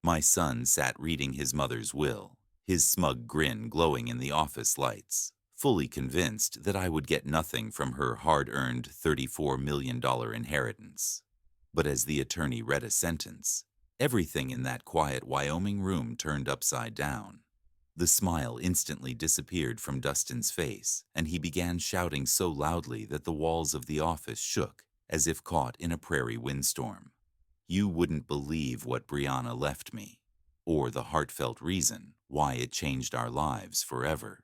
My son sat reading his mother's will, his smug grin glowing in the office lights, fully convinced that I would get nothing from her hard-earned $34 million inheritance. But as the attorney read a sentence, everything in that quiet Wyoming room turned upside down. The smile instantly disappeared from Dustin's face, and he began shouting so loudly that the walls of the office shook, as if caught in a prairie windstorm. You wouldn't believe what Brianna left me, or the heartfelt reason why it changed our lives forever.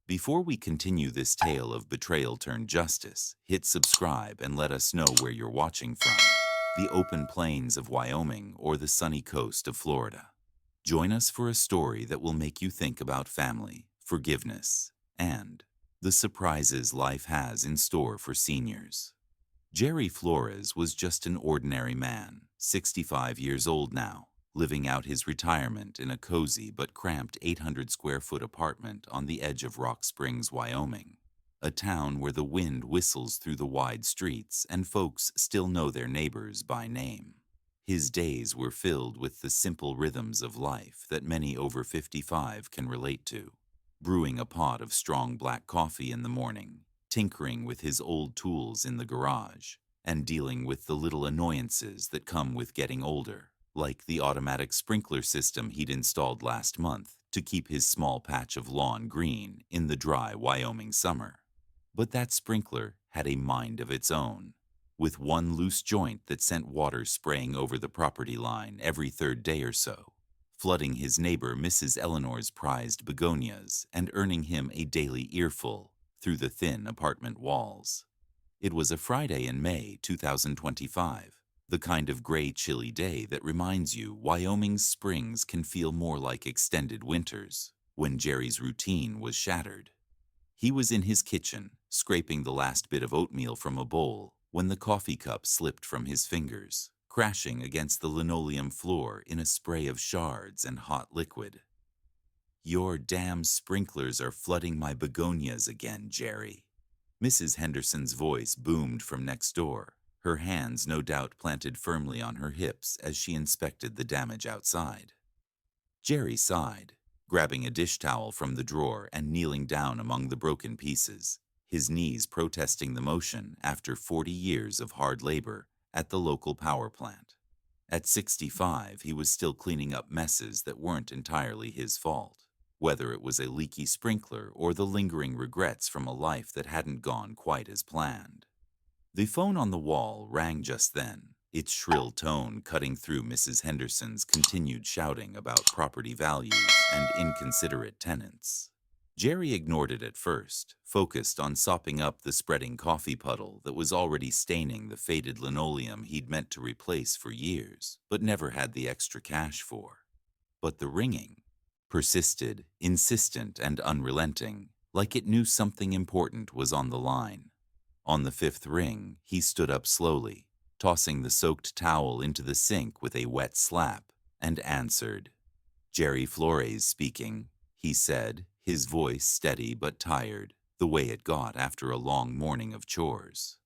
Before we continue this tale of betrayal turned justice, hit subscribe and let us know where you're watching from, the open plains of Wyoming or the sunny coast of Florida. Join us for a story that will make you think about family, forgiveness, and the surprises life has in store for seniors. Jerry Flores was just an ordinary man, 65 years old now, living out his retirement in a cozy but cramped 800-square-foot apartment on the edge of Rock Springs, Wyoming, a town where the wind whistles through the wide streets and folks still know their neighbors by name. His days were filled with the simple rhythms of life that many over 55 can relate to. Brewing a pot of strong black coffee in the morning, tinkering with his old tools in the garage, and dealing with the little annoyances that come with getting older, like the automatic sprinkler system he'd installed last month to keep his small patch of lawn green in the dry Wyoming summer. But that sprinkler had a mind of its own, with one loose joint that sent water spraying over the property line every third day or so, flooding his neighbor Mrs. Eleanor's prized begonias and earning him a daily earful through the thin apartment walls. It was a Friday in May 2025, the kind of gray, chilly day that reminds you Wyoming's springs can feel more like extended winters, when Jerry's routine was shattered. He was in his kitchen, scraping the last bit of oatmeal from a bowl, when the coffee cup slipped from his fingers, crashing against the linoleum floor in a spray of shards and hot liquid. "Your damn sprinklers are flooding my begonias again, Jerry." Mrs. Henderson's voice boomed from next door, her hands no doubt planted firmly on her hips as she inspected the damage outside. Jerry sighed, grabbing a dish towel from the drawer and kneeling down among the broken pieces, his knees protesting the motion after 40 years of hard labor at the local power plant. At 65, he was still cleaning up messes that weren't entirely his fault, whether it was a leaky sprinkler or the lingering regrets from a life that hadn't gone quite as planned. The phone on the wall rang just then, its shrill tone cutting through Mrs. Henderson's continued shouting about property values and inconsiderate tenants. Jerry ignored it at first, focused on sopping up the spreading coffee puddle that was already staining the faded linoleum he'd meant to replace for years, but never had the extra cash for. But the ringing persisted, insistent and unrelenting, like it knew something important was on the line. On the fifth ring, he stood up slowly, tossing the soaked towel into the sink with a wet slap, and answered. "Jerry Flores speaking," he said, his voice steady but tired, the way it got after a long morning of chores.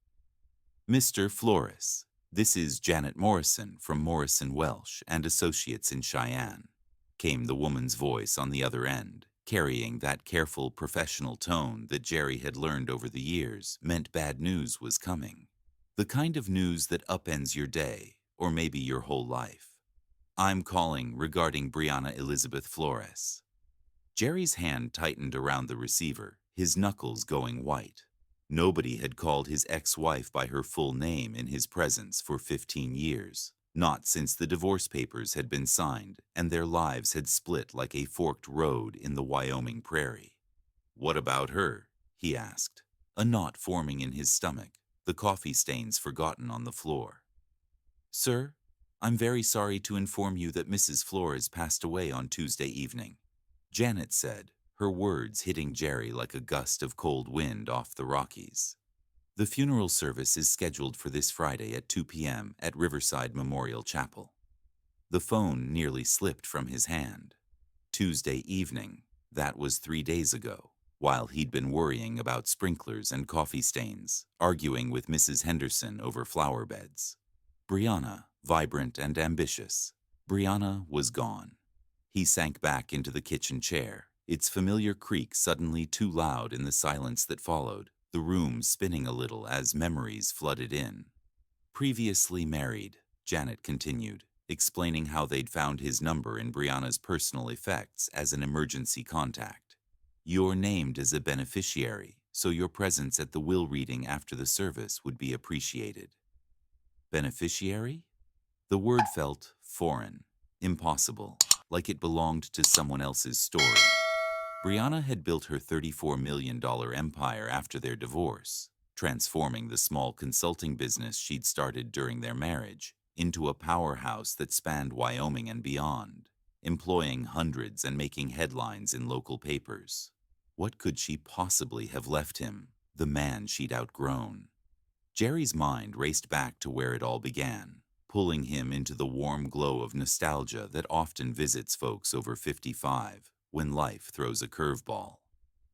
"Mr. Flores, this is Janet Morrison from Morrison Welsh and Associates in Cheyenne," came the woman's voice on the other end, carrying that careful professional tone that Jerry had learned over the years meant bad news was coming. The kind of news that upends your day, or maybe your whole life. "I'm calling regarding Brianna Elizabeth Flores." Jerry's hand tightened around the receiver, his knuckles going white. Nobody had called his ex-wife by her full name in his presence for 15 years, not since the divorce papers had been signed and their lives had split like a forked road in the Wyoming prairie. "What about her?" he asked, a knot forming in his stomach, the coffee stains forgotten on the floor. "Sir, I'm very sorry to inform you that Mrs. Flores passed away on Tuesday evening," Janet said, her words hitting Jerry like a gust of cold wind off the Rockies. "The funeral service is scheduled for this Friday at 2 p.m. at Riverside Memorial Chapel." The phone nearly slipped from his hand. Tuesday evening, that was 3 days ago, while he'd been worrying about sprinklers and coffee stains, arguing with Mrs. Henderson over flower beds. Brianna, vibrant and ambitious, Brianna was gone. He sank back into the kitchen chair, its familiar creak suddenly too loud in the silence that followed, the room spinning a little as memories flooded in. Previously married, Janet continued, explaining how they'd found his number in Brianna's personal effects as an emergency contact. You're named as a beneficiary, so your presence at the will reading after the service would be appreciated. Beneficiary? The word felt foreign, impossible, like it belonged to someone else's story. Brianna had built her $34 million empire after their divorce, transforming the small consulting business she'd started during their marriage into a powerhouse that spanned Wyoming and beyond, employing hundreds and making headlines in local papers. What could she possibly have left him, the man she'd outgrown? Jerry's mind raced back to where it all began, pulling him into the warm glow of nostalgia that often visits folks over 55 when life throws a curveball.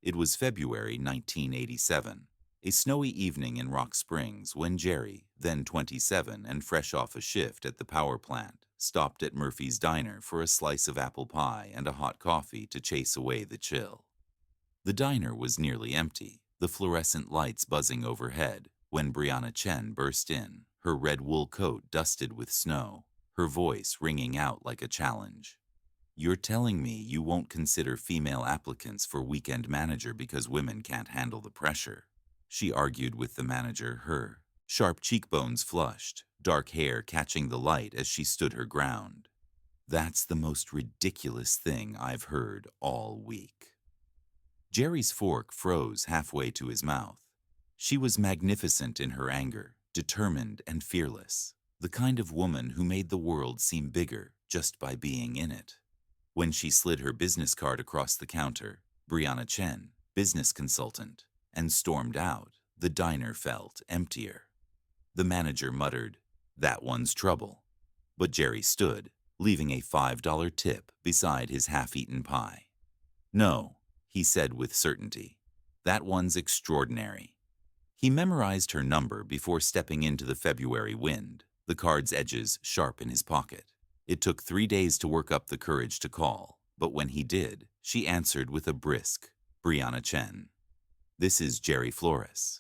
It was February 1987, a snowy evening in Rock Springs when Jerry, then 27 and fresh off a shift at the power plant, stopped at Murphy's Diner for a slice of apple pie and a hot coffee to chase away the chill. The diner was nearly empty, the fluorescent lights buzzing overhead, when Brianna Chen burst in, her red wool coat dusted with snow, her voice ringing out like a challenge. You're telling me you won't consider female applicants for weekend manager because women can't handle the pressure? She argued with the manager, her sharp cheekbones flushed, dark hair catching the light as she stood her ground. That's the most ridiculous thing I've heard all week. Jerry's fork froze halfway to his mouth. She was magnificent in her anger, determined and fearless, the kind of woman who made the world seem bigger just by being in it. When she slid her business card across the counter, Brianna Chen, business consultant, and stormed out, the diner felt emptier. The manager muttered, "That one's trouble." But Jerry stood, leaving a $5 tip beside his half-eaten pie. "No," he said with certainty, "that one's extraordinary." He memorized her number before stepping into the February wind, the card's edges sharp in his pocket. It took 3 days to work up the courage to call, but when he did, she answered with a brisk, "Brianna Chen. This is Jerry Flores.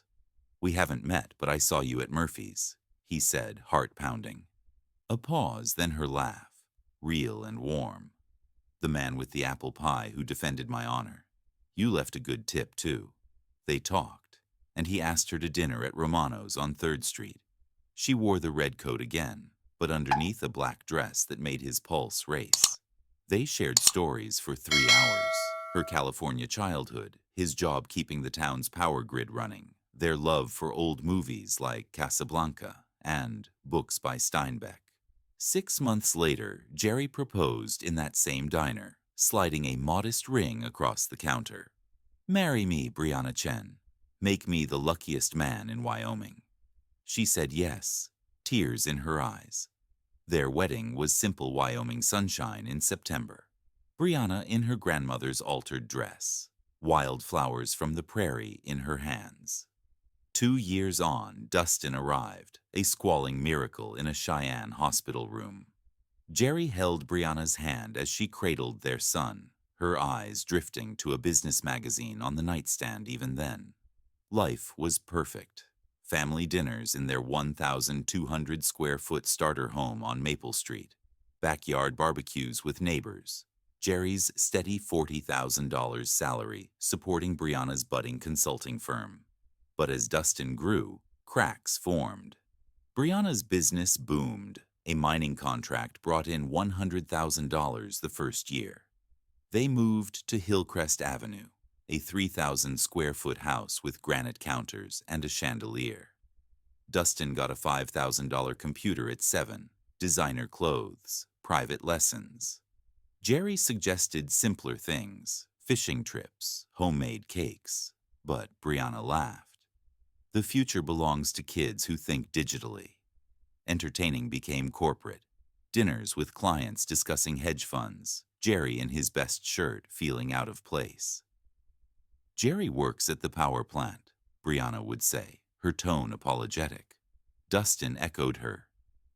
We haven't met, but I saw you at Murphy's," he said, heart pounding. A pause, then her laugh, real and warm. "The man with the apple pie who defended my honor. You left a good tip, too." They talked, and he asked her to dinner at Romano's on 3rd Street. She wore the red coat again, but underneath a black dress that made his pulse race. They shared stories for 3 hours, her California childhood, his job keeping the town's power grid running, their love for old movies like Casablanca and books by Steinbeck. 6 months later, Jerry proposed in that same diner, sliding a modest ring across the counter. "Marry me, Brianna Chen. Make me the luckiest man in Wyoming." She said yes, tears in her eyes. Their wedding was simple Wyoming sunshine in September. Brianna in her grandmother's altered dress, wildflowers from the prairie in her hands. 2 years on, Dustin arrived, a squalling miracle in a Cheyenne hospital room. Jerry held Brianna's hand as she cradled their son, her eyes drifting to a business magazine on the nightstand even then. Life was perfect. Family dinners in their 1,200 square foot starter home on Maple Street, backyard barbecues with neighbors, Jerry's steady $40,000 salary supporting Brianna's budding consulting firm. But as Dustin grew, cracks formed. Brianna's business boomed. A mining contract brought in $100,000 the first year. They moved to Hillcrest Avenue, a 3,000 square foot house with granite counters and a chandelier. Dustin got a $5,000 computer at 7, designer clothes, private lessons. Jerry suggested simpler things, fishing trips, homemade cakes, but Brianna laughed. The future belongs to kids who think digitally. Entertaining became corporate. Dinners with clients discussing hedge funds, Jerry in his best shirt feeling out of place. "Jerry works at the power plant," Brianna would say, her tone apologetic. Dustin echoed her.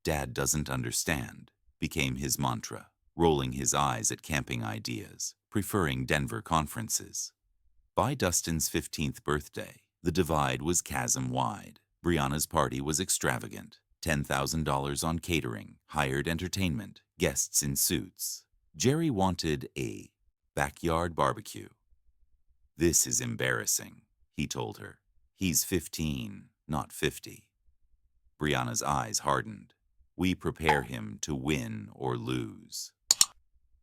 "Dad doesn't understand. became his mantra, rolling his eyes at camping ideas, preferring Denver conferences. By Dustin's 15th birthday, the divide was chasm-wide. Brianna's party was extravagant. $10,000 on catering, hired entertainment, guests in suits. Jerry wanted a backyard barbecue. "This is embarrassing," he told her. "He's 15, not 50. Brianna's eyes hardened. "We prepare him to win or lose."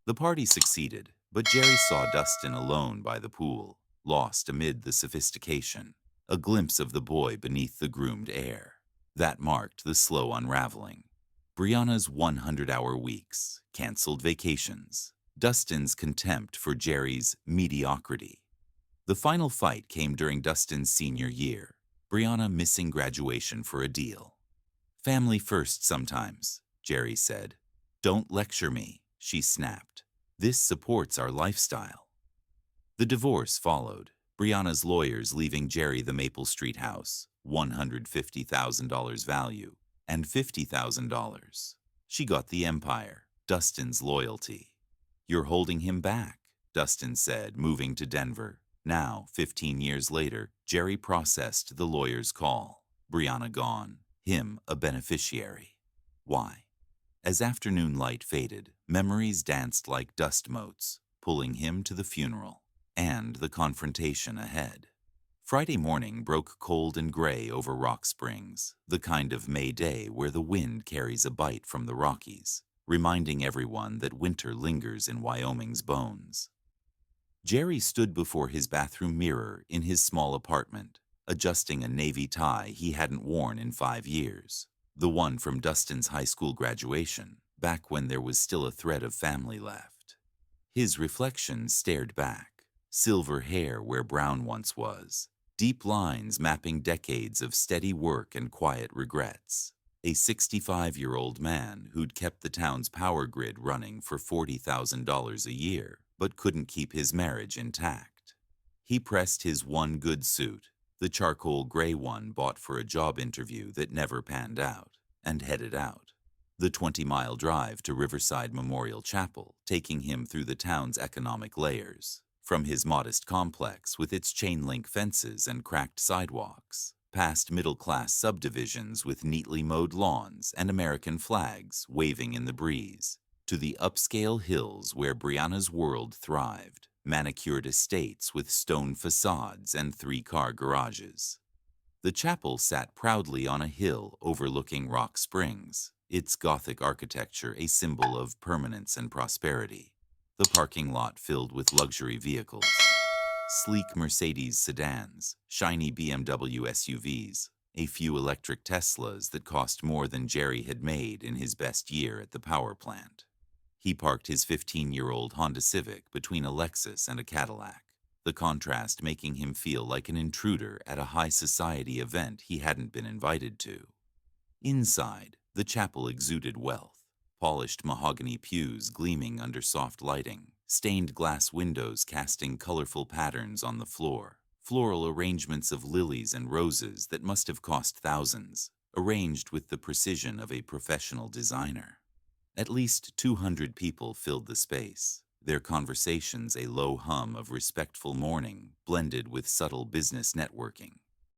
The party succeeded, but Jerry saw Dustin alone by the pool, lost amid the sophistication, a glimpse of the boy beneath the groomed air. That marked the slow unraveling. Brianna's 100-hour weeks, canceled vacations, Dustin's contempt for Jerry's mediocrity. The final fight came during Dustin's senior year, Brianna missing graduation for a deal. "Family first sometimes," Jerry said. "Don't lecture me," she snapped. "This supports our lifestyle." The divorce followed, Brianna's lawyers leaving Jerry the Maple Street house, $150,000 value, and $50,000. She got the empire, Dustin's loyalty. "You're holding him back," Dustin said, moving to Denver. Now, 15 years later, Jerry processed the lawyer's call. Brianna gone, him a beneficiary. Why? As afternoon light faded, memories danced like dust motes, pulling him to the funeral and the confrontation ahead. Friday morning broke cold and gray over Rock Springs, the kind of May day where the wind carries a bite from the Rockies, reminding everyone that winter lingers in Wyoming's bones. Jerry stood before his bathroom mirror in his small apartment, adjusting a navy tie he hadn't worn in 5 years, the one from Dustin's high school graduation, back when there was still a thread of family left. His reflection stared back, silver hair where brown once was, deep lines mapping decades of steady work and quiet regrets. A 65-year-old man who'd kept the town's power grid running for $40,000 a year, but couldn't keep his marriage intact. He pressed his one good suit, the charcoal gray one bought for a job interview that never panned out, and headed out. The 20-mile drive to Riverside Memorial Chapel, taking him through the town's economic layers, from his modest complex with its chain-link fences and cracked sidewalks, past middle-class subdivisions with neatly mowed lawns and American flags waving in the breeze, to the upscale hills where Brianna's world thrived, manicured estates with stone facades and 3-car garages. The chapel sat proudly on a hill overlooking Rock Springs, its Gothic architecture a symbol of permanence and prosperity. The parking lot filled with luxury vehicles, sleek Mercedes sedans, shiny BMW SUVs, a few electric Teslas that cost more than Jerry had made in his best year at the power plant. He parked his 15-year-old Honda Civic between a Lexus and a Cadillac, the contrast making him feel like an intruder at a high society event he hadn't been invited to. Inside, the chapel exuded wealth, polished mahogany pews gleaming under soft lighting, stained glass windows casting colorful patterns on the floor, floral arrangements of lilies and roses that must have cost thousands, arranged with the precision of a professional designer. At least 200 people filled the space, their conversations a low hum of respectful mourning blended with subtle business networking.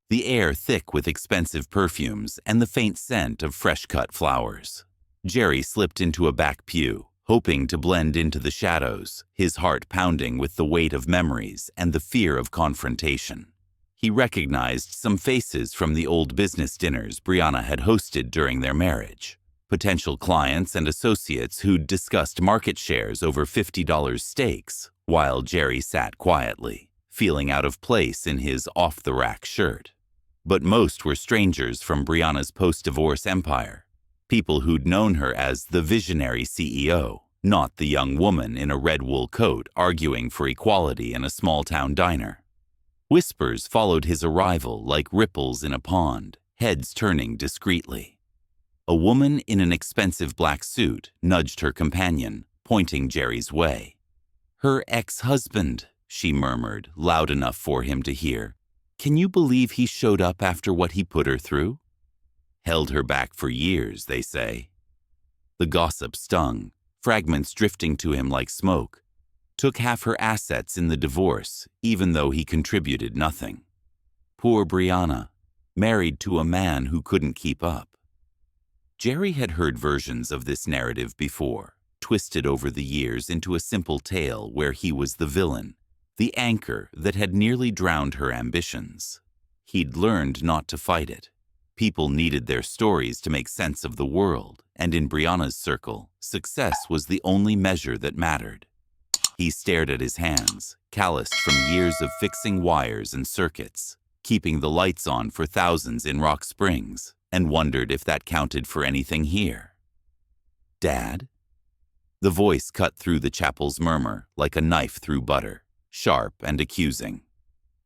The air thick with expensive perfumes and the faint scent of fresh-cut flowers. Jerry slipped into a back pew, hoping to blend into the shadows, his heart pounding with the weight of memories and the fear of confrontation. He recognized some faces from the old business dinners Brianna had hosted during their marriage. Potential clients and associates who'd discussed market shares over $50 stakes, while Jerry sat quietly, feeling out of place in his off-the-rack shirt. But most were strangers from Brianna's post-divorce empire, people who'd known her as the visionary CEO, not the young woman in a red wool coat arguing for equality in a small-town diner. Whispers followed his arrival like ripples in a pond, heads turning discreetly. A woman in an expensive black suit nudged her companion, pointing Jerry's way. "Her ex-husband," she murmured, loud enough for him to hear. "Can you believe he showed up after what he put her through?" "Held her back for years, they say." The gossip stung, fragments drifting to him like smoke. Took half her assets in the divorce, even though he contributed nothing. Poor Brianna, married to a man who couldn't keep up. Jerry had heard versions of this narrative before, twisted over the years into a simple tale where he was the villain, the anchor that had nearly drowned her ambitions. He'd learned not to fight it. People needed their stories to make sense of the world, and in Brianna's circle, success was the only measure that mattered. He stared at his hands, calloused from years of fixing wires and circuits, keeping the lights on for thousands in Rock Springs, and wondered if that counted for anything here. "Dad?" The voice cut through the chapel's murmur like a knife through butter, sharp and accusing.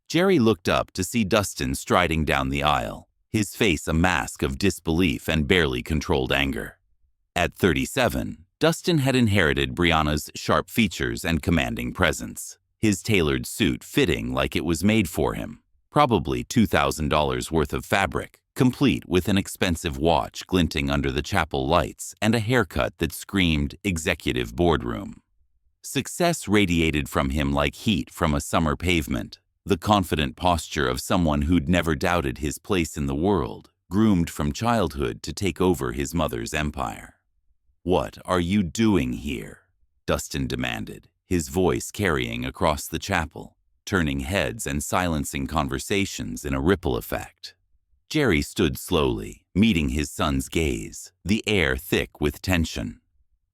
Jerry looked up to see Dustin striding down the aisle, his face a mask of disbelief and barely controlled anger. At 37, Dustin had inherited Brianna's sharp features and commanding presence, his tailored suit fitting like it was made for him, probably $2,000 worth of fabric, complete with an expensive watch glinting under the chapel lights and a haircut that screamed executive boardroom. Success radiated from him like heat from a summer pavement, the confident posture of someone who'd never doubted his place in the world, groomed from childhood to take over his mother's empire. "What are you doing here?" Dustin demanded, his voice carrying across the chapel, turning heads and silencing conversations in a ripple effect. Jerry stood slowly, meeting his son's gaze, the air thick with tension.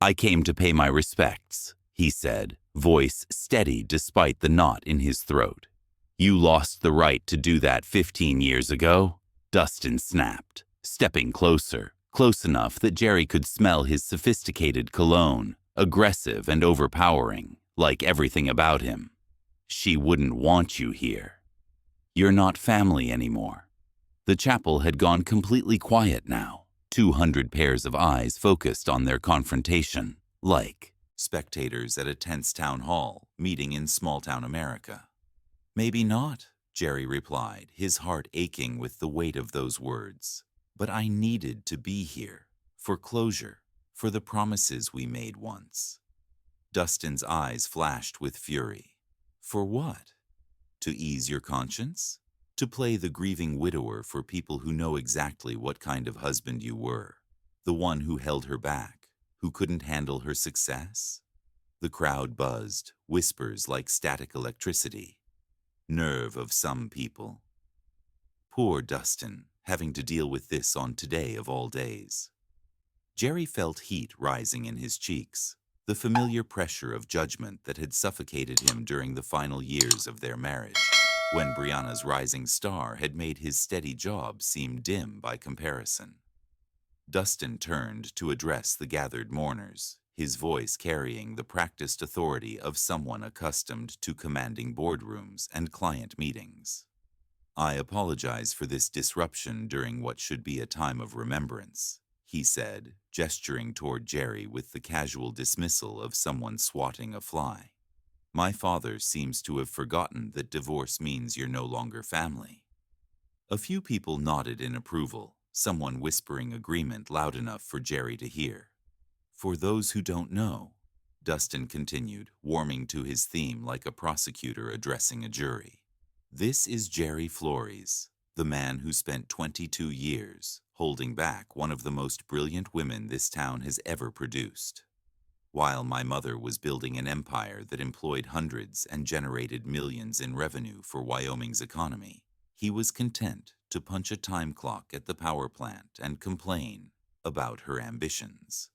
"I came to pay my respects," he said, voice steady despite the knot in his throat. "You lost the right to do that 15 years ago?" Dustin snapped, stepping closer, close enough that Jerry could smell his sophisticated cologne, aggressive and overpowering, like everything about him. "She wouldn't want you here. You're not family anymore." The chapel had gone completely quiet now, 200 pairs of eyes focused on their confrontation, like spectators at a tense town hall meeting in small-town America. "Maybe not," Jerry replied, his heart aching with the weight of those words. "But I needed to be here, for closure, for the promises we made once." Dustin's eyes flashed with fury. "For what? To ease your conscience? To play the grieving widower for people who know exactly what kind of husband you were, the one who held her back, who couldn't handle her success?" The crowd buzzed, whispers like static electricity. Nerve of some people. Poor Dustin, having to deal with this on today of all days. Jerry felt heat rising in his cheeks, the familiar pressure of judgment that had suffocated him during the final years of their marriage, when Brianna's rising star had made his steady job seem dim by comparison. Dustin turned to address the gathered mourners, his voice carrying the practiced authority of someone accustomed to commanding boardrooms and client meetings. "I apologize for this disruption during what should be a time of remembrance," he said, gesturing toward Jerry with the casual dismissal of someone swatting a fly. "My father seems to have forgotten that divorce means you're no longer family." A few people nodded in approval, someone whispering agreement loud enough for Jerry to hear. "For those who don't know," Dustin continued, warming to his theme like a prosecutor addressing a jury, "this is Jerry Flores, the man who spent 22 years holding back one of the most brilliant women this town has ever produced. While my mother was building an empire that employed hundreds and generated millions in revenue for Wyoming's economy, he was content to punch a time clock at the power plant and complain about her ambitions."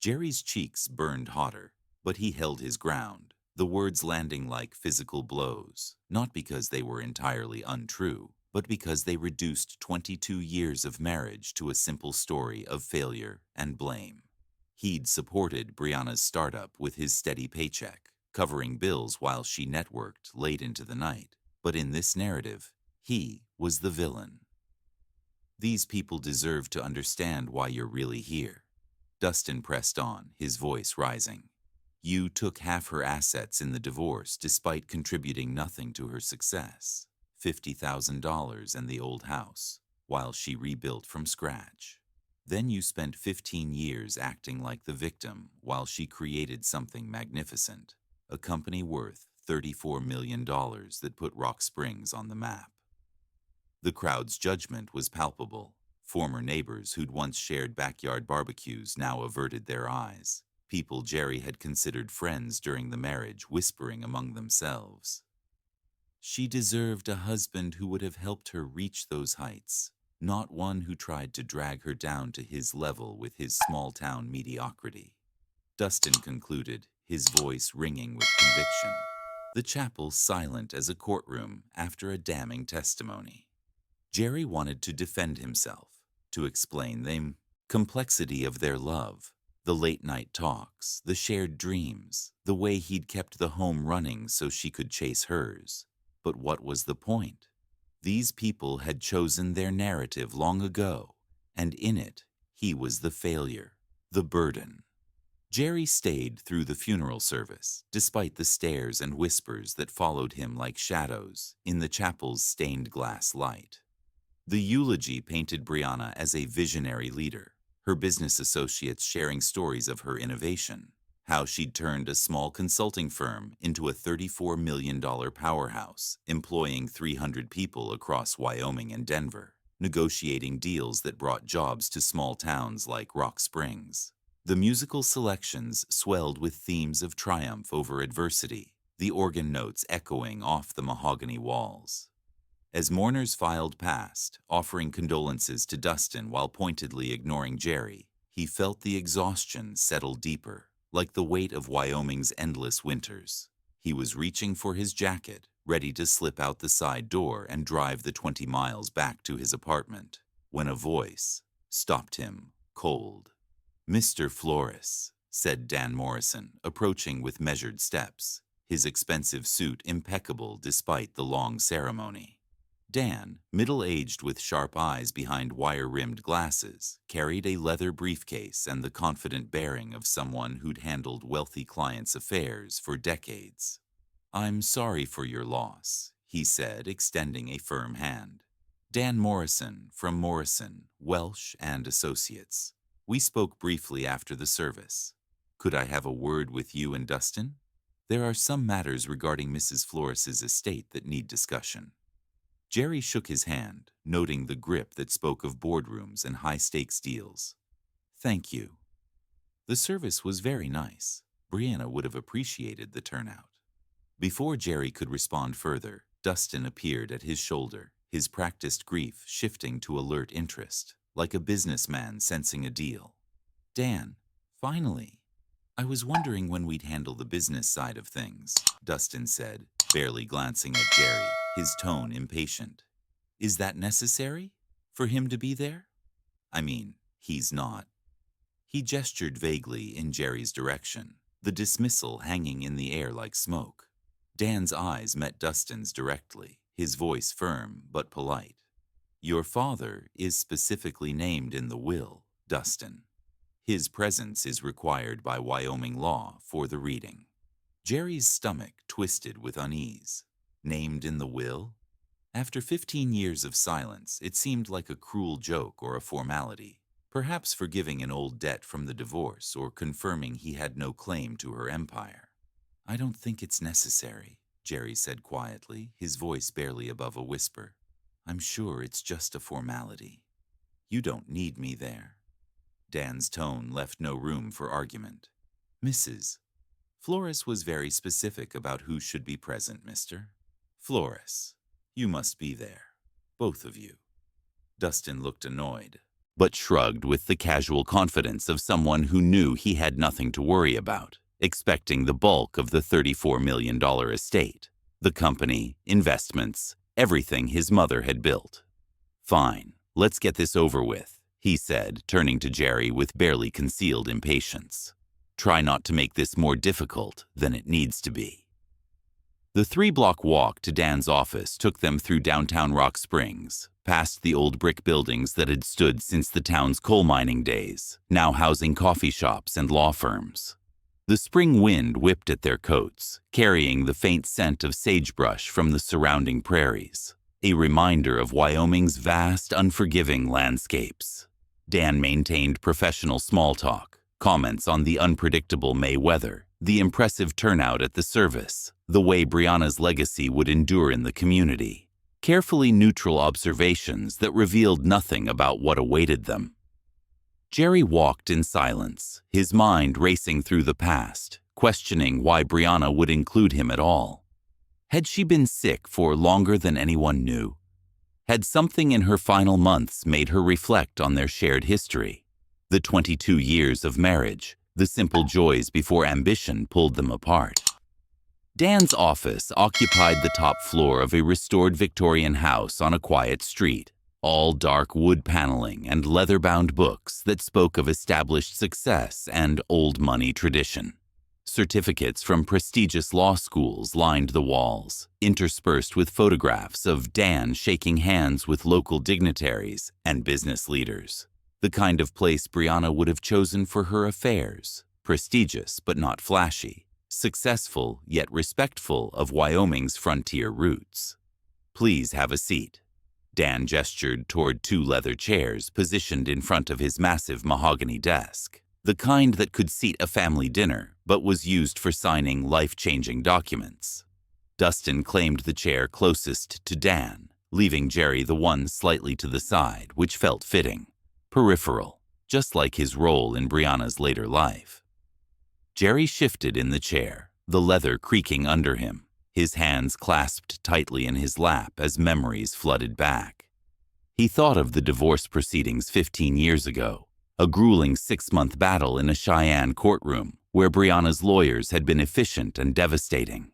Jerry's cheeks burned hotter, but he held his ground, the words landing like physical blows, not because they were entirely untrue, but because they reduced 22 years of marriage to a simple story of failure and blame. He'd supported Brianna's startup with his steady paycheck, covering bills while she networked late into the night, but in this narrative, he was the villain. "These people deserve to understand why you're really here," Dustin pressed on, his voice rising. "You took half her assets in the divorce despite contributing nothing to her success, $50,000 and the old house, while she rebuilt from scratch. Then you spent 15 years acting like the victim while she created something magnificent, a company worth $34 million that put Rock Springs on the map. The crowd's judgment was palpable. Former neighbors who'd once shared backyard barbecues now averted their eyes. People Jerry had considered friends during the marriage whispering among themselves. She deserved a husband who would have helped her reach those heights, not one who tried to drag her down to his level with his small-town mediocrity. Dustin concluded, his voice ringing with conviction. The chapel silent as a courtroom after a damning testimony. Jerry wanted to defend himself, to explain the complexity of their love, the late-night talks, the shared dreams, the way he'd kept the home running so she could chase hers. But what was the point? These people had chosen their narrative long ago, and in it, he was the failure, the burden. Jerry stayed through the funeral service, despite the stares and whispers that followed him like shadows in the chapel's stained glass light. The eulogy painted Brianna as a visionary leader, her business associates sharing stories of her innovation, how she'd turned a small consulting firm into a $34 million powerhouse, employing 300 people across Wyoming and Denver, negotiating deals that brought jobs to small towns like Rock Springs. The musical selections swelled with themes of triumph over adversity, the organ notes echoing off the mahogany walls. As mourners filed past, offering condolences to Dustin while pointedly ignoring Jerry, he felt the exhaustion settle deeper, like the weight of Wyoming's endless winters. He was reaching for his jacket, ready to slip out the side door and drive the 20 miles back to his apartment, when a voice stopped him cold. "Mr. Flores," said Dan Morrison, approaching with measured steps, his expensive suit impeccable despite the long ceremony. Dan, middle-aged with sharp eyes behind wire-rimmed glasses, carried a leather briefcase and the confident bearing of someone who'd handled wealthy clients' affairs for decades. "I'm sorry for your loss," he said, extending a firm hand. "Dan Morrison from Morrison, Welsh and Associates. We spoke briefly after the service. Could I have a word with you and Dustin? There are some matters regarding Mrs. Flores's estate that need discussion." Jerry shook his hand, noting the grip that spoke of boardrooms and high-stakes deals. "Thank you." The service was very nice. Brianna would have appreciated the turnout. Before Jerry could respond further, Dustin appeared at his shoulder, his practiced grief shifting to alert interest, like a businessman sensing a deal. "Dan, finally. I was wondering when we'd handle the business side of things," Dustin said, barely glancing at Jerry, his tone impatient. "Is that necessary? For him to be there? I mean, he's not." He gestured vaguely in Jerry's direction, the dismissal hanging in the air like smoke. Dan's eyes met Dustin's directly, his voice firm but polite. "Your father is specifically named in the will, Dustin. His presence is required by Wyoming law for the reading." Jerry's stomach twisted with unease. Named in the will? After 15 years of silence, it seemed like a cruel joke or a formality, perhaps forgiving an old debt from the divorce or confirming he had no claim to her empire. "I don't think it's necessary," Jerry said quietly, his voice barely above a whisper. "I'm sure it's just a formality. You don't need me there." Dan's tone left no room for argument. "Mrs. Flores was very specific about who should be present, Mr. Flores. You must be there. Both of you." Dustin looked annoyed, but shrugged with the casual confidence of someone who knew he had nothing to worry about, expecting the bulk of the $34 million estate, the company, investments, everything his mother had built. "Fine, let's get this over with," he said, turning to Jerry with barely concealed impatience. "Try not to make this more difficult than it needs to be." The 3-block walk to Dan's office took them through downtown Rock Springs, past the old brick buildings that had stood since the town's coal mining days, now housing coffee shops and law firms. The spring wind whipped at their coats, carrying the faint scent of sagebrush from the surrounding prairies, a reminder of Wyoming's vast, unforgiving landscapes. Dan maintained professional small talk, comments on the unpredictable May weather, the impressive turnout at the service, the way Brianna's legacy would endure in the community. Carefully neutral observations that revealed nothing about what awaited them. Jerry walked in silence, his mind racing through the past, questioning why Brianna would include him at all. Had she been sick for longer than anyone knew? Had something in her final months made her reflect on their shared history? The 22 years of marriage, the simple joys before ambition pulled them apart. Dan's office occupied the top floor of a restored Victorian house on a quiet street, all dark wood paneling and leather-bound books that spoke of established success and old money tradition. Certificates from prestigious law schools lined the walls, interspersed with photographs of Dan shaking hands with local dignitaries and business leaders. The kind of place Brianna would have chosen for her affairs, prestigious but not flashy, successful yet respectful of Wyoming's frontier roots. "Please have a seat." Dan gestured toward two leather chairs positioned in front of his massive mahogany desk, the kind that could seat a family dinner but was used for signing life-changing documents. Dustin claimed the chair closest to Dan, leaving Jerry the one slightly to the side, which felt fitting, peripheral, just like his role in Brianna's later life. Jerry shifted in the chair, the leather creaking under him, his hands clasped tightly in his lap as memories flooded back. He thought of the divorce proceedings 15 years ago, a grueling 6-month battle in a Cheyenne courtroom where Brianna's lawyers had been efficient and devastating.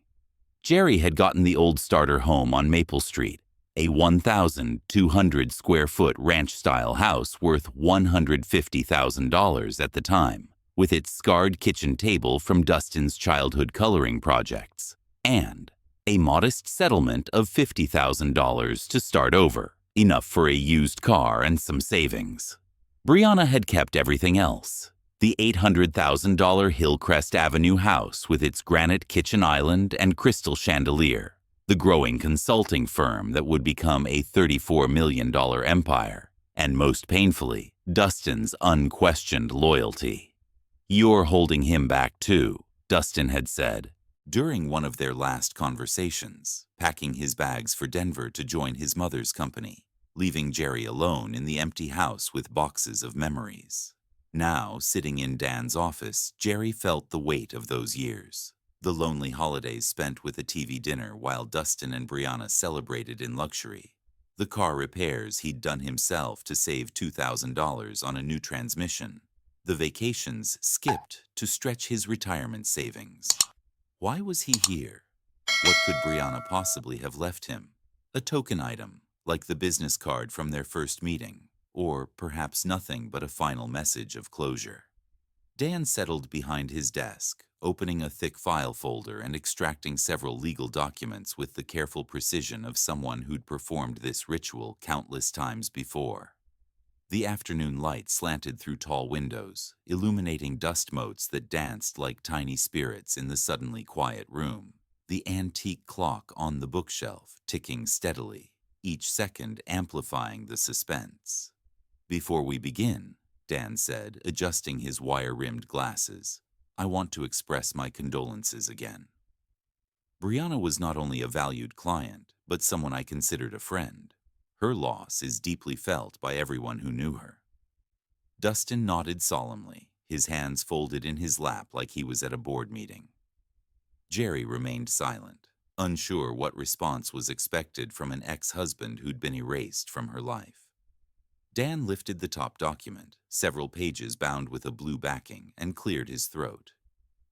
Jerry had gotten the old starter home on Maple Street, a 1,200-square-foot ranch-style house worth $150,000 at the time, with its scarred kitchen table from Dustin's childhood coloring projects, and a modest settlement of $50,000 to start over, enough for a used car and some savings. Brianna had kept everything else. The $800,000 Hillcrest Avenue house with its granite kitchen island and crystal chandelier, the growing consulting firm that would become a $34 million empire, and most painfully, Dustin's unquestioned loyalty. "You're holding him back too," Dustin had said, during one of their last conversations, packing his bags for Denver to join his mother's company, leaving Jerry alone in the empty house with boxes of memories. Now, sitting in Dan's office, Jerry felt the weight of those years. The lonely holidays spent with a TV dinner while Dustin and Brianna celebrated in luxury. The car repairs he'd done himself to save $2,000 on a new transmission. The vacations skipped to stretch his retirement savings. Why was he here? What could Brianna possibly have left him? A token item, like the business card from their first meeting, or perhaps nothing but a final message of closure. Dan settled behind his desk, opening a thick file folder and extracting several legal documents with the careful precision of someone who'd performed this ritual countless times before. The afternoon light slanted through tall windows, illuminating dust motes that danced like tiny spirits in the suddenly quiet room. The antique clock on the bookshelf ticking steadily, each second amplifying the suspense. "Before we begin," Dan said, adjusting his wire-rimmed glasses, "I want to express my condolences again. Brianna was not only a valued client, but someone I considered a friend. Her loss is deeply felt by everyone who knew her." Dustin nodded solemnly, his hands folded in his lap like he was at a board meeting. Jerry remained silent, unsure what response was expected from an ex-husband who'd been erased from her life. Dan lifted the top document, several pages bound with a blue backing, and cleared his throat.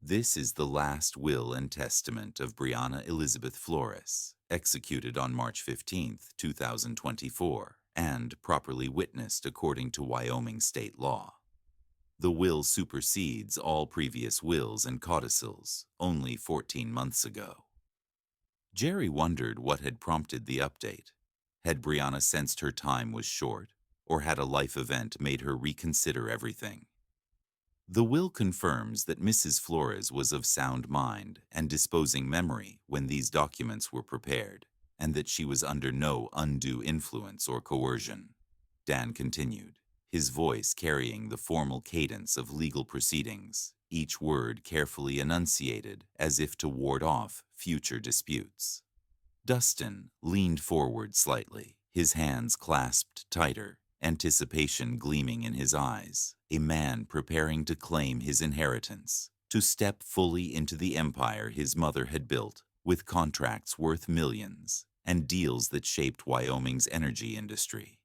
"This is the last will and testament of Brianna Elizabeth Flores, executed on March 15, 2024, and properly witnessed according to Wyoming state law. The will supersedes all previous wills and codicils, only 14 months ago." Jerry wondered what had prompted the update. Had Brianna sensed her time was short, or had a life event made her reconsider everything? The will confirms that Mrs. Flores was of sound mind and disposing memory when these documents were prepared, and that she was under no undue influence or coercion. Dan continued, his voice carrying the formal cadence of legal proceedings, each word carefully enunciated as if to ward off future disputes. Dustin leaned forward slightly, his hands clasped tighter, anticipation gleaming in his eyes, a man preparing to claim his inheritance, to step fully into the empire his mother had built, with contracts worth millions and deals that shaped Wyoming's energy industry.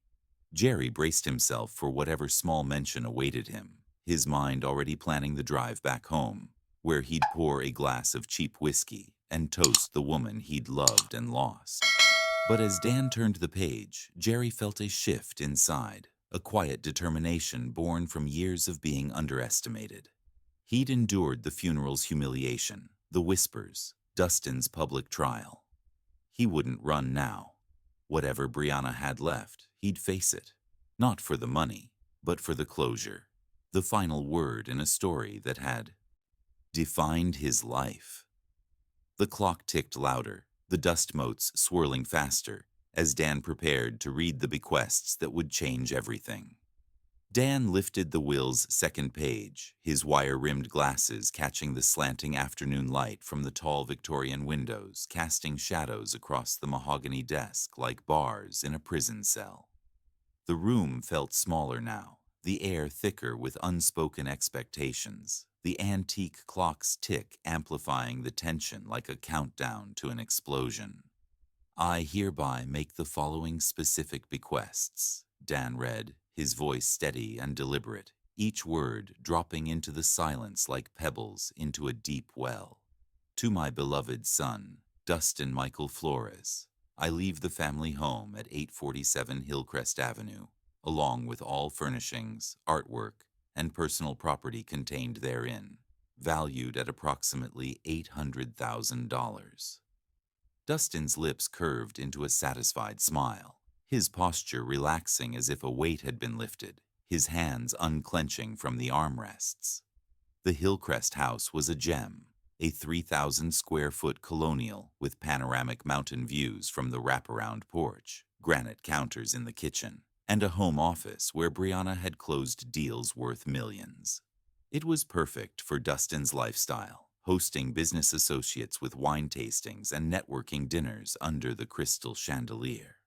Jerry braced himself for whatever small mention awaited him, his mind already planning the drive back home, where he'd pour a glass of cheap whiskey and toast the woman he'd loved and lost. But as Dan turned the page, Jerry felt a shift inside, a quiet determination born from years of being underestimated. He'd endured the funeral's humiliation, the whispers, Dustin's public trial. He wouldn't run now. Whatever Brianna had left, he'd face it. Not for the money, but for the closure. The final word in a story that had defined his life. The clock ticked louder, the dust motes swirling faster, as Dan prepared to read the bequests that would change everything. Dan lifted the will's second page, his wire-rimmed glasses catching the slanting afternoon light from the tall Victorian windows, casting shadows across the mahogany desk like bars in a prison cell. The room felt smaller now, the air thicker with unspoken expectations, the antique clock's tick amplifying the tension like a countdown to an explosion. "I hereby make the following specific bequests," Dan read, his voice steady and deliberate, each word dropping into the silence like pebbles into a deep well. "To my beloved son, Dustin Michael Flores, I leave the family home at 847 Hillcrest Avenue, along with all furnishings, artwork, and personal property contained therein, valued at approximately $800,000. Dustin's lips curved into a satisfied smile, his posture relaxing as if a weight had been lifted, his hands unclenching from the armrests. The Hillcrest house was a gem, a 3,000-square-foot colonial with panoramic mountain views from the wraparound porch, granite counters in the kitchen, and a home office where Brianna had closed deals worth millions. It was perfect for Dustin's lifestyle, hosting business associates with wine tastings and networking dinners under the crystal chandelier.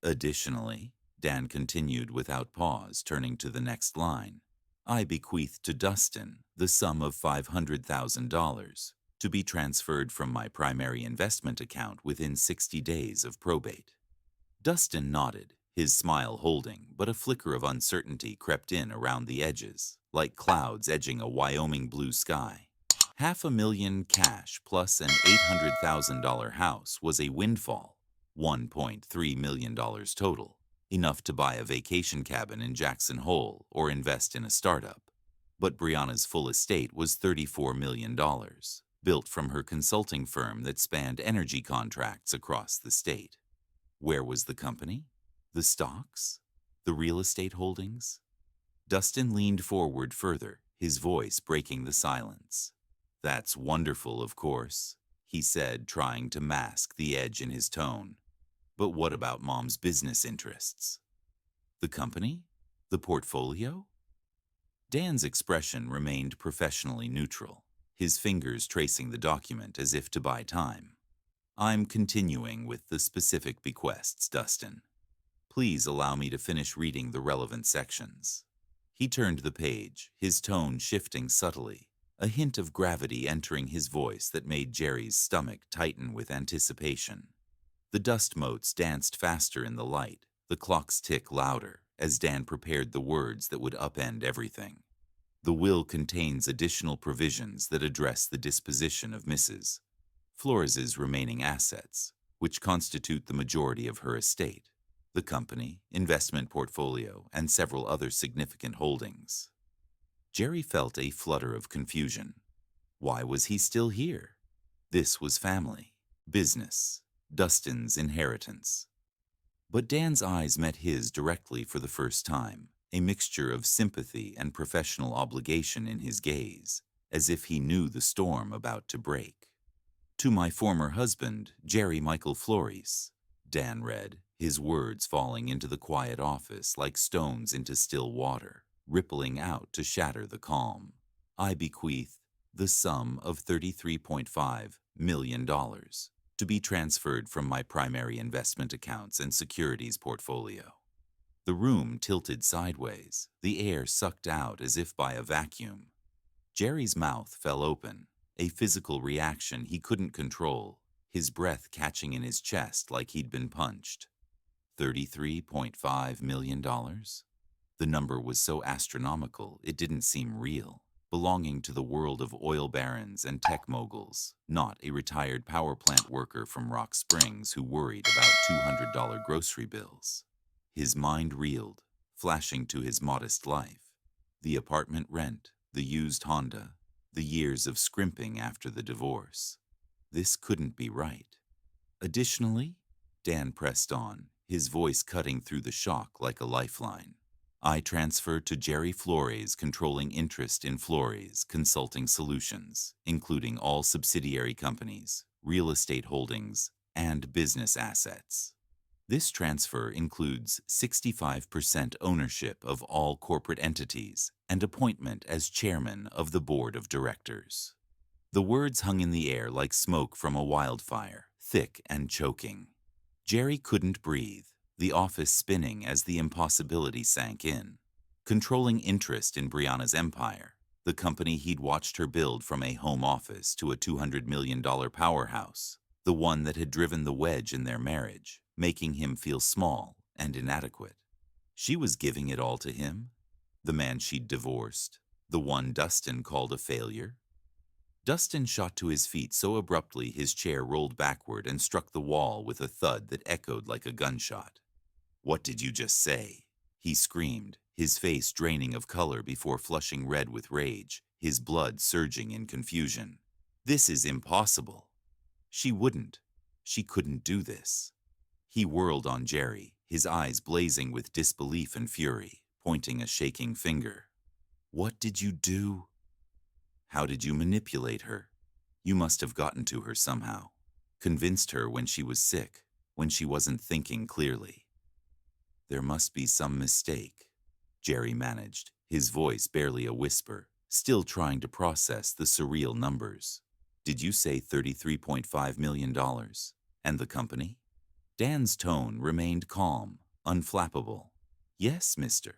Additionally, Dan continued without pause, turning to the next line, "I bequeath to Dustin the sum of $500,000 to be transferred from my primary investment account within 60 days of probate." Dustin nodded, his smile holding, but a flicker of uncertainty crept in around the edges, like clouds edging a Wyoming blue sky. $500,000 cash plus an $800,000 house was a windfall, $1.3 million total, enough to buy a vacation cabin in Jackson Hole or invest in a startup. But Brianna's full estate was $34 million, built from her consulting firm that spanned energy contracts across the state. Where was the company? The stocks? The real estate holdings? Dustin leaned forward further, his voice breaking the silence. "That's wonderful, of course," he said, trying to mask the edge in his tone. "But what about Mom's business interests? The company? The portfolio?" Dan's expression remained professionally neutral, his fingers tracing the document as if to buy time. "I'm continuing with the specific bequests, Dustin. Please allow me to finish reading the relevant sections." He turned the page, his tone shifting subtly, a hint of gravity entering his voice that made Jerry's stomach tighten with anticipation. The dust motes danced faster in the light, the clock's tick louder, as Dan prepared the words that would upend everything. "The will contains additional provisions that address the disposition of Mrs. Flores's remaining assets, which constitute the majority of her estate, the company, investment portfolio, and several other significant holdings." Jerry felt a flutter of confusion. Why was he still here? This was family, business, Dustin's inheritance. But Dan's eyes met his directly for the first time, a mixture of sympathy and professional obligation in his gaze, as if he knew the storm about to break. "To my former husband, Jerry Michael Flores," Dan read, his words falling into the quiet office like stones into still water, rippling out to shatter the calm. I bequeath the sum of $33.5 million to be transferred from my primary investment accounts and securities portfolio. The room tilted sideways, the air sucked out as if by a vacuum. Jerry's mouth fell open, a physical reaction he couldn't control, his breath catching in his chest like he'd been punched. $33.5 million? The number was so astronomical it didn't seem real, belonging to the world of oil barons and tech moguls, not a retired power plant worker from Rock Springs who worried about $200 grocery bills. His mind reeled, flashing to his modest life. The apartment rent, the used Honda, the years of scrimping after the divorce. This couldn't be right. Additionally, Dan pressed on, his voice cutting through the shock like a lifeline. I transfer to Jerry Flores controlling interest in Flores Consulting Solutions, including all subsidiary companies, real estate holdings, and business assets. This transfer includes 65% ownership of all corporate entities and appointment as chairman of the board of directors. The words hung in the air like smoke from a wildfire, thick and choking. Jerry couldn't breathe, the office spinning as the impossibility sank in. Controlling interest in Brianna's empire, the company he'd watched her build from a home office to a $200 million powerhouse, the one that had driven the wedge in their marriage, making him feel small and inadequate. She was giving it all to him, the man she'd divorced, the one Dustin called a failure. Dustin shot to his feet so abruptly his chair rolled backward and struck the wall with a thud that echoed like a gunshot. "What did you just say?" he screamed, his face draining of color before flushing red with rage, his blood surging in confusion. "This is impossible." She couldn't do this. He whirled on Jerry, his eyes blazing with disbelief and fury, pointing a shaking finger. "What did you do? How did you manipulate her? You must have gotten to her somehow. Convinced her when she was sick, when she wasn't thinking clearly." "There must be some mistake," Jerry managed, his voice barely a whisper, still trying to process the surreal numbers. "Did you say $33.5 million? And the company?" Dan's tone remained calm, unflappable. "Yes, Mr.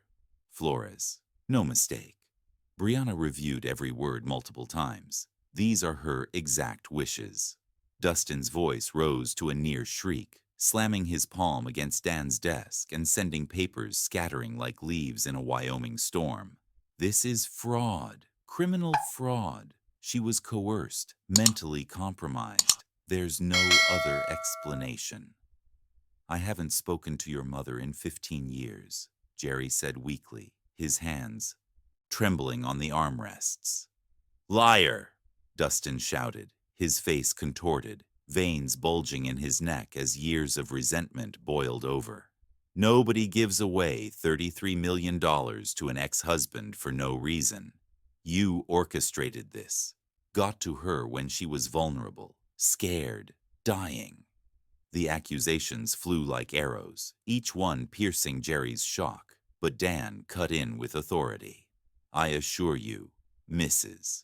Flores. No mistake." Brianna reviewed every word multiple times. These are her exact wishes. Dustin's voice rose to a near shriek, slamming his palm against Dan's desk and sending papers scattering like leaves in a Wyoming storm. "This is fraud, criminal fraud. She was coerced, mentally compromised. There's no other explanation." "I haven't spoken to your mother in 15 years, Jerry said weakly, his hands trembling on the armrests. "Liar!" Dustin shouted, his face contorted, veins bulging in his neck as years of resentment boiled over. "Nobody gives away $33 million to an ex-husband for no reason. You orchestrated this, got to her when she was vulnerable, scared, dying." The accusations flew like arrows, each one piercing Jerry's shock, but Dan cut in with authority. "I assure you, Mrs.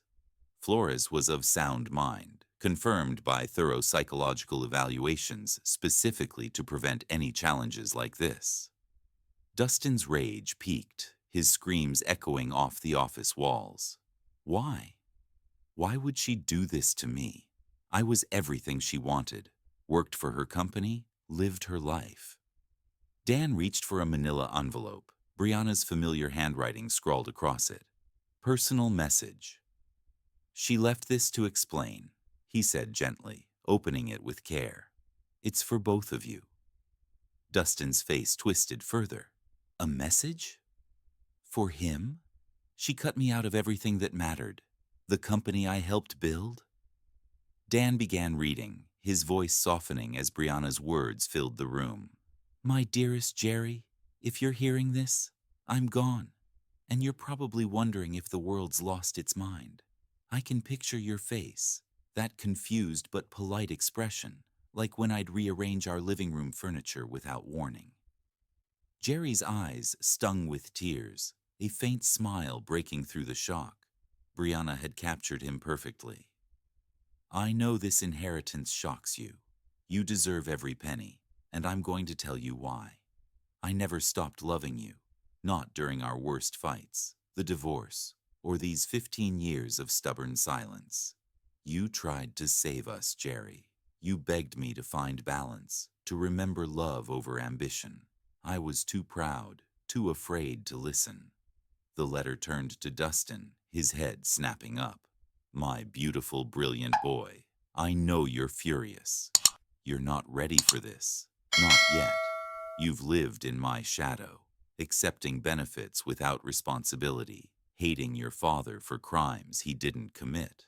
Flores was of sound mind, confirmed by thorough psychological evaluations specifically to prevent any challenges like this. Dustin's rage peaked, his screams echoing off the office walls. Why? Why would she do this to me? I was everything she wanted, worked for her company, lived her life. Dan reached for a manila envelope, Brianna's familiar handwriting scrawled across it. Personal message. She left this to explain, he said gently, opening it with care. It's for both of you. Dustin's face twisted further. A message? For him? She cut me out of everything that mattered. The company I helped build? Dan began reading, his voice softening as Brianna's words filled the room. My dearest Jerry, if you're hearing this, I'm gone. And you're probably wondering if the world's lost its mind. I can picture your face, that confused but polite expression, like when I'd rearrange our living room furniture without warning. Jerry's eyes stung with tears, a faint smile breaking through the shock. Brianna had captured him perfectly. I know this inheritance shocks you. You deserve every penny, and I'm going to tell you why. I never stopped loving you, not during our worst fights, the divorce, or these 15 years of stubborn silence. You tried to save us, Jerry. You begged me to find balance, to remember love over ambition. I was too proud, too afraid to listen. The letter turned to Dustin, his head snapping up. My beautiful, brilliant boy, I know you're furious. You're not ready for this. Not yet. You've lived in my shadow, accepting benefits without responsibility, hating your father for crimes he didn't commit.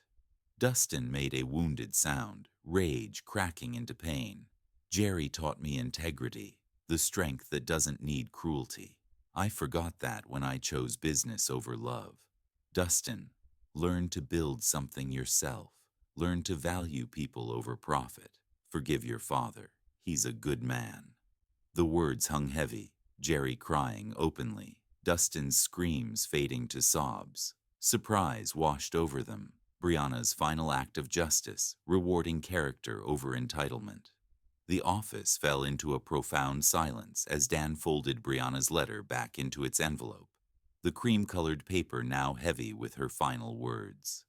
Dustin made a wounded sound, rage cracking into pain. Jerry taught me integrity, the strength that doesn't need cruelty. I forgot that when I chose business over love. Dustin, learn to build something yourself. Learn to value people over profit. Forgive your father. He's a good man. The words hung heavy, Jerry crying openly, Dustin's screams fading to sobs. Surprise washed over them, Brianna's final act of justice, rewarding character over entitlement. The office fell into a profound silence as Dan folded Brianna's letter back into its envelope, the cream-colored paper now heavy with her final words.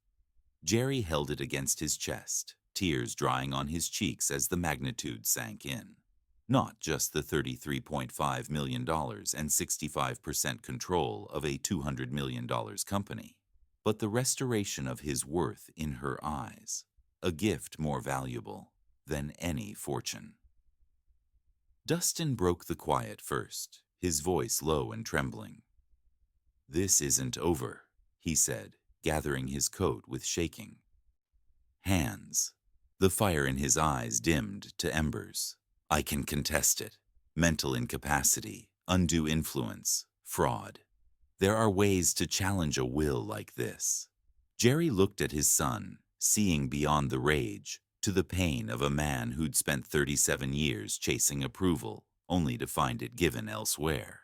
Jerry held it against his chest, tears drying on his cheeks as the magnitude sank in. Not just the $33.5 million and 65% control of a $200 million company, but the restoration of his worth in her eyes, a gift more valuable than any fortune. Dustin broke the quiet first, his voice low and trembling. This isn't over, he said, gathering his coat with shaking hands. The fire in his eyes dimmed to embers. I can contest it. Mental incapacity, undue influence, fraud. There are ways to challenge a will like this. Jerry looked at his son, seeing beyond the rage, to the pain of a man who'd spent 37 years chasing approval, only to find it given elsewhere.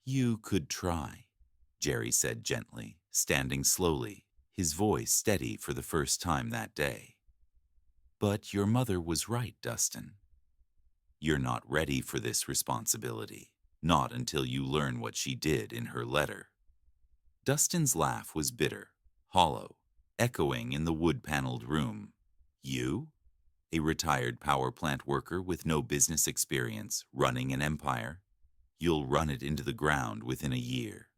You could try, Jerry said gently, standing slowly, his voice steady for the first time that day. But your mother was right, Dustin. You're not ready for this responsibility, not until you learn what she did in her letter. Dustin's laugh was bitter, hollow, echoing in the wood-paneled room. You? A retired power plant worker with no business experience, running an empire? You'll run it into the ground within a year.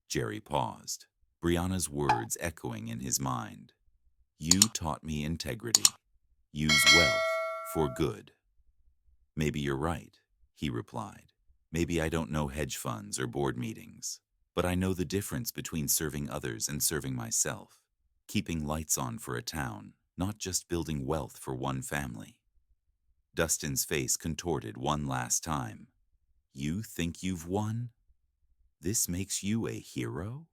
Jerry paused, Brianna's words echoing in his mind. You taught me integrity. Use wealth for good. Maybe you're right, he replied. Maybe I don't know hedge funds or board meetings, but I know the difference between serving others and serving myself, keeping lights on for a town, not just building wealth for one family. Dustin's face contorted one last time. You think you've won? This makes you a hero?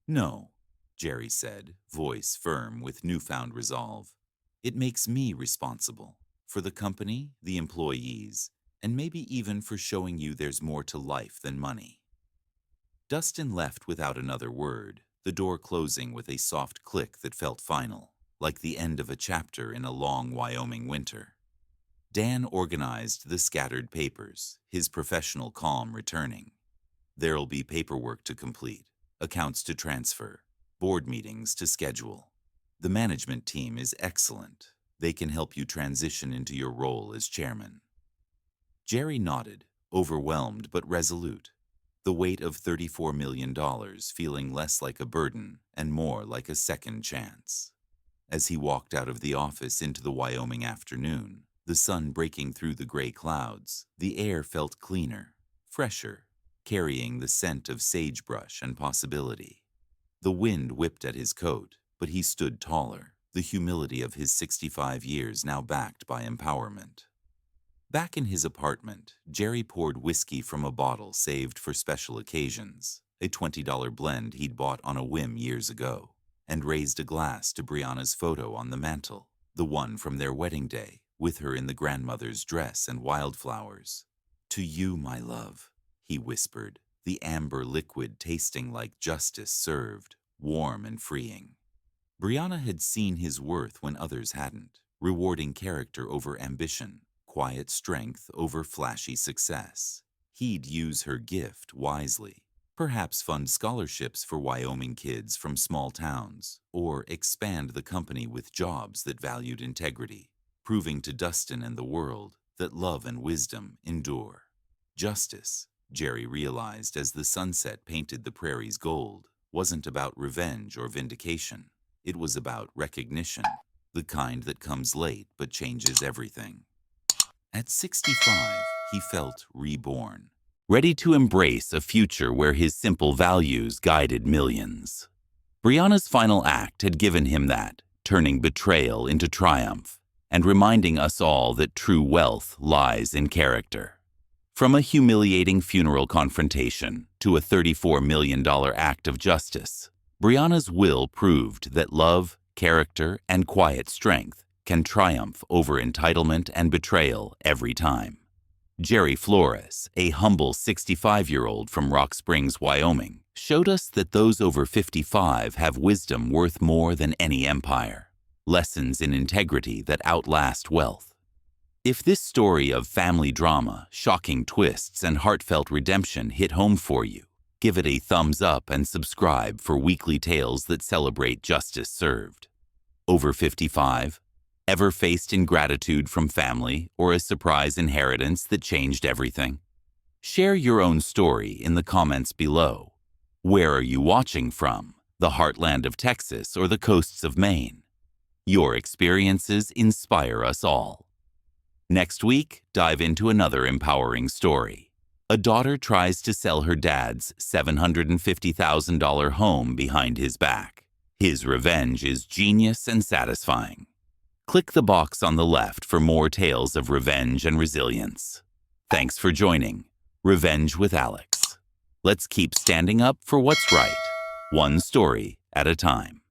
No, Jerry said, voice firm with newfound resolve. It makes me responsible. For the company, the employees, and maybe even for showing you there's more to life than money. Dustin left without another word, the door closing with a soft click that felt final, like the end of a chapter in a long Wyoming winter. Dan organized the scattered papers, his professional calm returning. There'll be paperwork to complete, accounts to transfer, board meetings to schedule. The management team is excellent. They can help you transition into your role as chairman. Jerry nodded, overwhelmed but resolute, the weight of $34 million feeling less like a burden and more like a second chance. As he walked out of the office into the Wyoming afternoon, the sun breaking through the gray clouds, the air felt cleaner, fresher, carrying the scent of sagebrush and possibility. The wind whipped at his coat, but he stood taller, the humility of his 65 years now backed by empowerment. Back in his apartment, Jerry poured whiskey from a bottle saved for special occasions, a $20 blend he'd bought on a whim years ago, and raised a glass to Brianna's photo on the mantel, the one from their wedding day, with her in the grandmother's dress and wildflowers. "To you, my love," he whispered, the amber liquid tasting like justice served, warm and freeing. Brianna had seen his worth when others hadn't, rewarding character over ambition, quiet strength over flashy success. He'd use her gift wisely, perhaps fund scholarships for Wyoming kids from small towns, or expand the company with jobs that valued integrity, proving to Dustin and the world that love and wisdom endure. Justice, Jerry realized as the sunset painted the prairie's gold, wasn't about revenge or vindication. It was about recognition, the kind that comes late but changes everything. At 65, he felt reborn, ready to embrace a future where his simple values guided millions. Brianna's final act had given him that, turning betrayal into triumph, and reminding us all that true wealth lies in character. From a humiliating funeral confrontation to a $34 million act of justice, Brianna's will proved that love, character, and quiet strength can triumph over entitlement and betrayal every time. Jerry Flores, a humble 65-year-old from Rock Springs, Wyoming, showed us that those over 55 have wisdom worth more than any empire, lessons in integrity that outlast wealth. If this story of family drama, shocking twists, and heartfelt redemption hit home for you, give it a thumbs up and subscribe for weekly tales that celebrate justice served. Over 55? Ever faced ingratitude from family or a surprise inheritance that changed everything? Share your own story in the comments below. Where are you watching from? The heartland of Texas or the coasts of Maine? Your experiences inspire us all. Next week, dive into another empowering story. A daughter tries to sell her dad's $750,000 home behind his back. His revenge is genius and satisfying. Click the box on the left for more tales of revenge and resilience. Thanks for joining Revenge with Alex. Let's keep standing up for what's right, one story at a time.